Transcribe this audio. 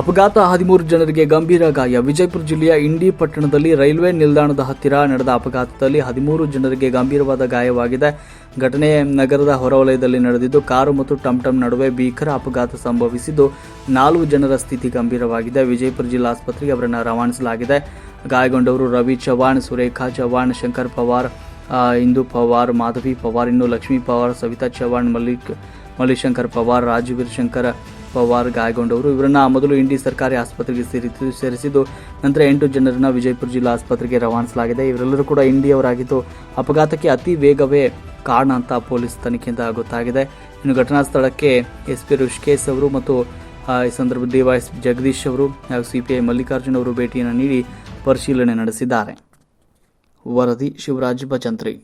ಅಪಘಾತ 13 ಜನರಿಗೆ ಗಂಭೀರ ಗಾಯ. ವಿಜಯಪುರ ಜಿಲ್ಲೆಯ ಇಂಡಿ ಪಟ್ಟಣದಲ್ಲಿ ರೈಲ್ವೆ ನಿಲ್ದಾಣದ ಹತ್ತಿರ ನಡೆದ ಅಪಘಾತದಲ್ಲಿ 13 ಜನರಿಗೆ ಗಂಭೀರವಾದ ಗಾಯವಾಗಿದೆ. ಘಟನೆ ನಗರದ ಹೊರವಲಯದಲ್ಲಿ ನಡೆದಿದ್ದು, ಕಾರು ಮತ್ತು ಟಮ್ ನಡುವೆ ಭೀಕರ ಅಪಘಾತ ಸಂಭವಿಸಿದ್ದು 4 ಜನರ ಸ್ಥಿತಿ ಗಂಭೀರವಾಗಿದೆ. ವಿಜಯಪುರ ಜಿಲ್ಲಾ ಆಸ್ಪತ್ರೆಗೆ ಅವರನ್ನು ರವಾನಿಸಲಾಗಿದೆ. ಗಾಯಗೊಂಡವರು ರವಿ ಚವ್ಹಾಣ್, ಸುರೇಖಾ ಚವ್ಹಾಣ್, ಶಂಕರ್ ಪವಾರ್, ಇಂದು ಪವಾರ್, ಮಾಧವಿ ಪವಾರ್, ಇನ್ನು ಲಕ್ಷ್ಮೀ ಪವಾರ್, ಸವಿತಾ ಚವ್ಹಾಣ್, ಮಲ್ಲಿಶಂಕರ್ ಪವಾರ್, ರಾಜವೀರ್ ಶಂಕರ್ ಪವಾರ್ ಗಾಯಗೊಂಡವರು. ಇವರನ್ನ ಮೊದಲು ಇಂಡಿ ಸರ್ಕಾರಿ ಆಸ್ಪತ್ರೆಗೆ ಸೇರಿಸಿದ್ದು ನಂತರ 8 ಜನರನ್ನ ವಿಜಯಪುರ ಜಿಲ್ಲಾ ಆಸ್ಪತ್ರೆಗೆ ರವಾನಿಸಲಾಗಿದೆ. ಇವರೆಲ್ಲರೂ ಕೂಡ ಇಂಡಿಯವರಾಗಿದ್ದು, ಅಪಘಾತಕ್ಕೆ ಅತಿ ವೇಗವೇ ಕಾರಣ ಅಂತ ಪೊಲೀಸ್ ತನಿಖೆಯಿಂದ ಗೊತ್ತಾಗಿದೆ. ಇನ್ನು ಘಟನಾ ಸ್ಥಳಕ್ಕೆ ಎಸ್ಪಿ ಋಷಿಕೇಶ್ ಅವರು ಮತ್ತು ಈ ಸಂದರ್ಭದಲ್ಲಿ ಡಿವೈಎಸ್ ಜಗದೀಶ್ ಅವರು ಹಾಗೂ ಸಿಪಿಐ ಮಲ್ಲಿಕಾರ್ಜುನ್ ಅವರು ಭೇಟಿಯನ್ನು ನೀಡಿ ಪರಿಶೀಲನೆ ನಡೆಸಿದ್ದಾರೆ. ವರದಿ ಶಿವರಾಜ್ ಭಜಂತ್ರಿ.